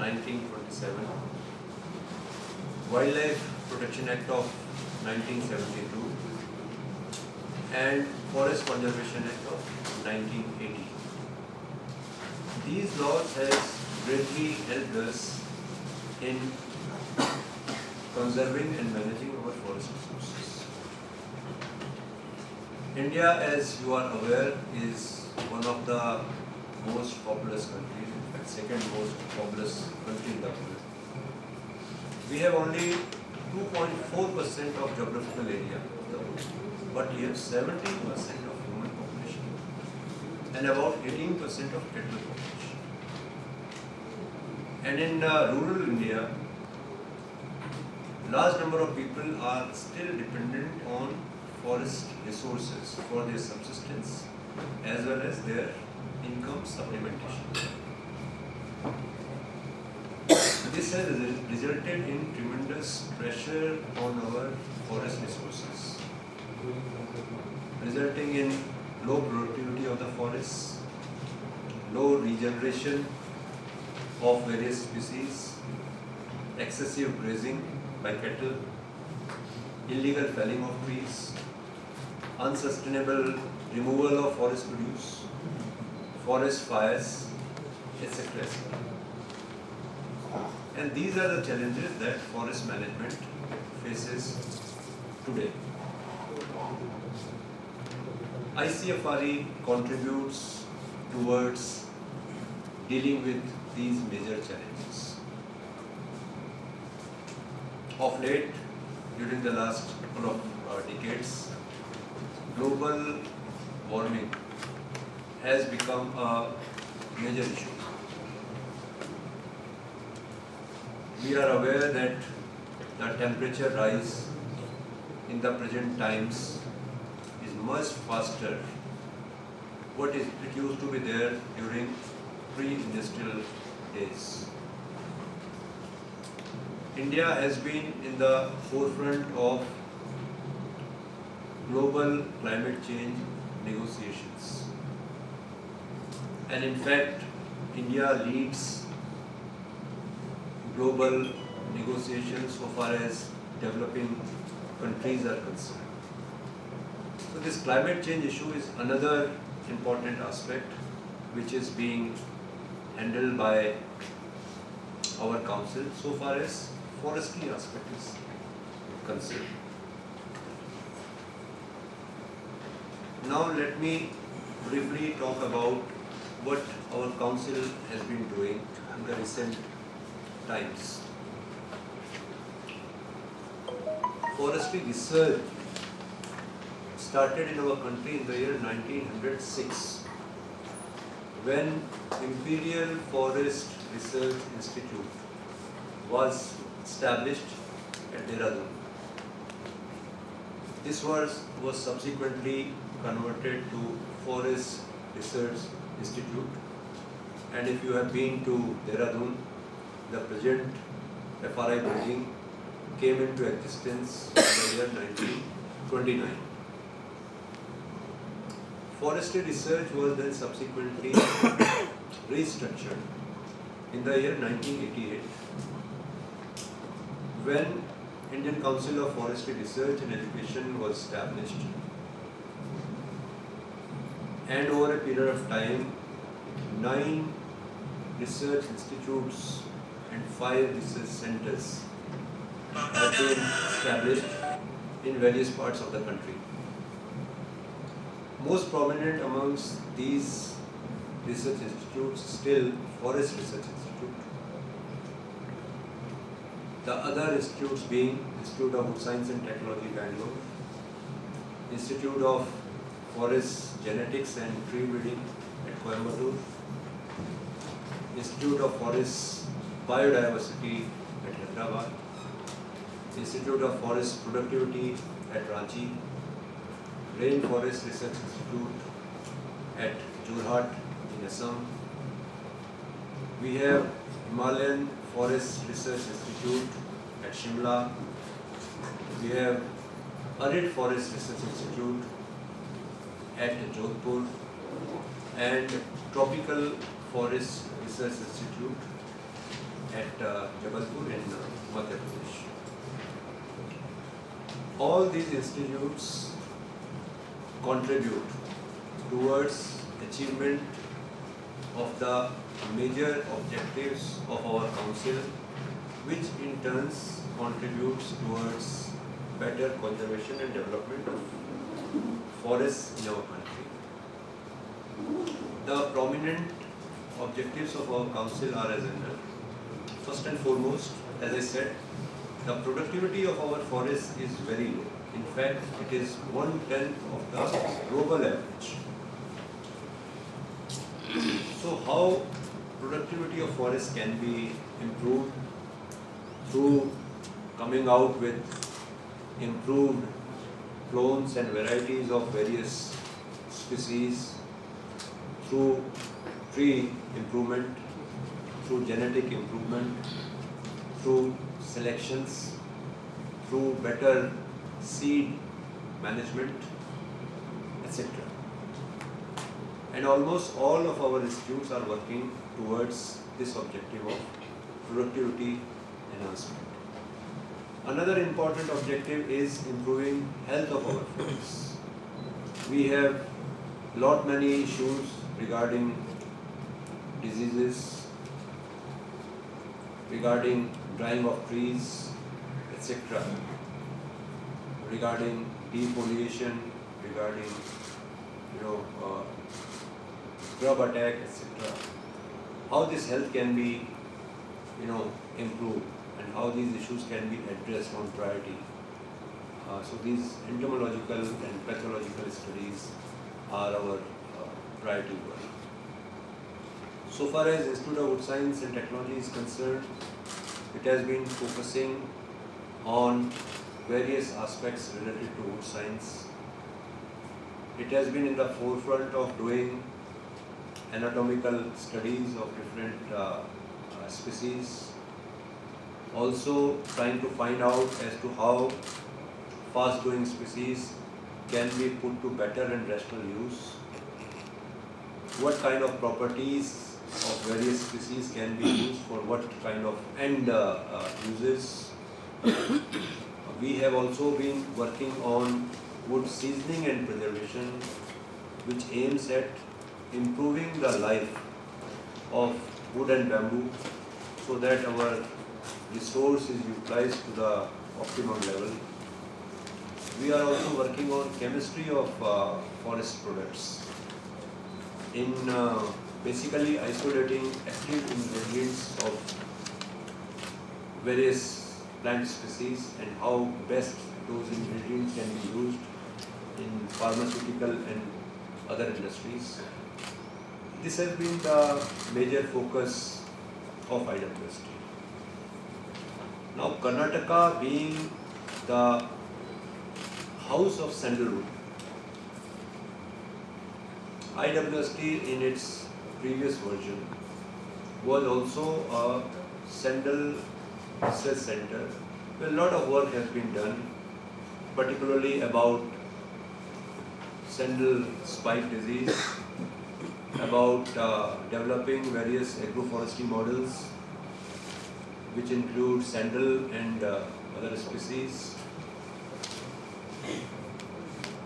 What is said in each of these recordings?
1927, Wildlife Protection Act of 1972, and Forest Conservation Act of 1980. These laws have greatly helped us in conserving and managing our forest resources. India, as you are aware, is one of the most populous countries, in fact second most populous country in the world. We have only 2.4% of geographical area of the world, but we have 17% of human population and about 18% of cattle population. And in rural India, large number of people are still dependent on forest resources for their subsistence as well as their income supplementation. This has resulted in tremendous pressure on our forest resources, resulting in low productivity of the forests, low regeneration of various species, excessive grazing by cattle, illegal felling of trees, unsustainable removal of forest produce, forest fires, etc. And these are the challenges that forest management faces today. ICFRE contributes towards dealing with these major challenges. Of late, during the last couple of decades, global warming has become a major issue. We are aware that the temperature rise in the present times is much faster what it used to be there during pre-industrial days. India has been in the forefront of global climate change negotiations. And in fact, India leads global negotiations so far as developing countries are concerned. So this climate change issue is another important aspect which is being handled by our council so far as forestry aspect is concerned. Now let me briefly talk about what our council has been doing in the recent times. Forestry research started in our country in the year 1906 when Imperial Forest Research Institute was established at Dehradun. This was subsequently converted to Forest Research Institute, and if you have been to Dehradun, the present FRI building came into existence in the year 1929. Forestry research was then subsequently restructured in the year 1988 when Indian Council of Forestry Research and Education was established, and over a period of time 9 research institutes and 5 research centers have been established in various parts of the country. Most prominent amongst these research institutes still Forest Research Institute. The other institutes being Institute of Science and Technology, Bangalore, Institute of Forest Genetics and Tree Breeding at Coimbatore, Institute of Forest Biodiversity at Hyderabad, Institute of Forest Productivity at Ranchi, Rainforest Research Institute at Jorhat in Assam. We have Himalayan Forest Research Institute at Shimla. We have Arid Forest Research Institute at Jodhpur and Tropical Forest Research Institute at Jabalpur in Madhya Pradesh. All these institutes contribute towards achievement of the major objectives of our council, which in turn contributes towards better conservation and development of forests in our country. The prominent objectives of our council are as under. First and foremost, as I said, the productivity of our forests is very low. In fact, it is 1/10 of the global average. So how productivity of forests can be improved? Through coming out with improved clones and varieties of various species, through tree improvement, through genetic improvement, through selections, through better seed management, etc. And almost all of our institutes are working towards this objective of productivity enhancement. Another important objective is improving health of our forests. We have lot many issues regarding diseases, regarding drying of trees, etc., regarding defoliation, regarding grub attack, etc. How this health can be improved and how these issues can be addressed on priority. So these entomological and pathological studies are our priority work. So far as Institute of Wood Science and Technology is concerned, it has been focusing on various aspects related to wood science. It has been in the forefront of doing anatomical studies of different species, also trying to find out as to how fast growing species can be put to better and rational use, what kind of properties of various species can be used for what kind of end uses. We have also been working on wood seasoning and preservation, which aims at improving the life of wood and bamboo so that our resource is utilized to the optimum level. We are also working on chemistry of forest products in basically isolating active ingredients of various plant species and how best those ingredients can be used in pharmaceutical and other industries. This has been the major focus of IWST. Now, Karnataka being the house of sandalwood, IWST in its previous version was also a sandal research center where a lot of work has been done, particularly about sandal spike disease, about developing various agroforestry models which include sandal and other species,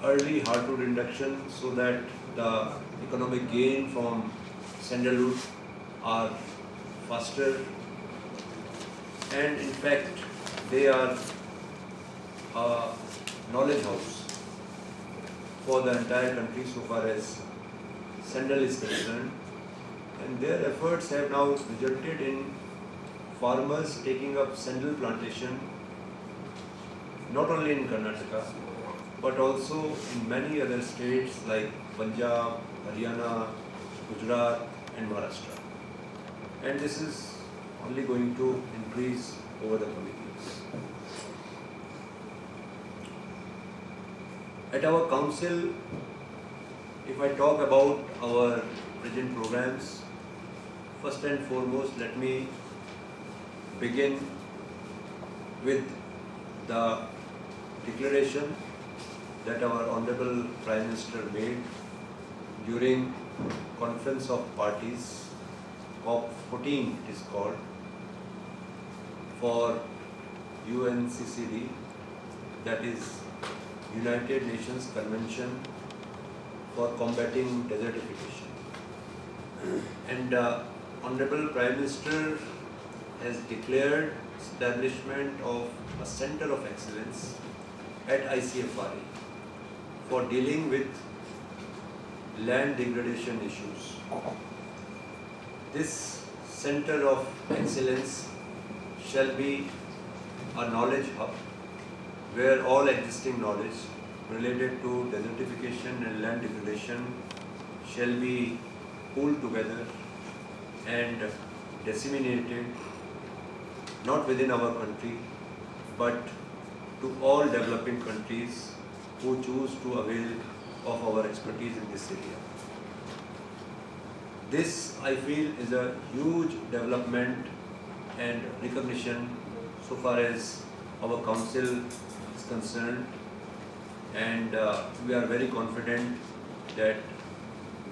early hardwood induction so that the economic gain from sandalwood are faster, and in fact they are a knowledge house for the entire country so far as sandal is concerned, and their efforts have now resulted in farmers taking up sandal plantation not only in Karnataka but also in many other states like Punjab, Haryana, Gujarat and Maharashtra. And this is only going to increase over the coming years. At our council, if I talk about our present programs, first and foremost let me begin with the declaration that our Honorable Prime Minister made during Conference of Parties, COP14 it is called, for UNCCD, that is United Nations Convention for Combating Desertification. And Honorable Prime Minister has declared establishment of a Center of Excellence at ICFRA for dealing with land degradation issues. This Center of Excellence shall be a knowledge hub where all existing knowledge related to desertification and land degradation shall be pooled together and disseminated not within our country but to all developing countries who choose to avail of our expertise in this area. This, I feel, is a huge development and recognition so far as our council is concerned, and we are very confident that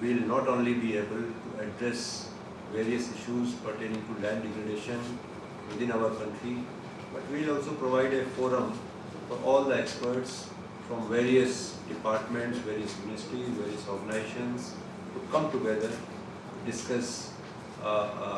we will not only be able to address various issues pertaining to land degradation within our country, but we will also provide a forum for all the experts from various departments, various ministries, various organizations to come together to discuss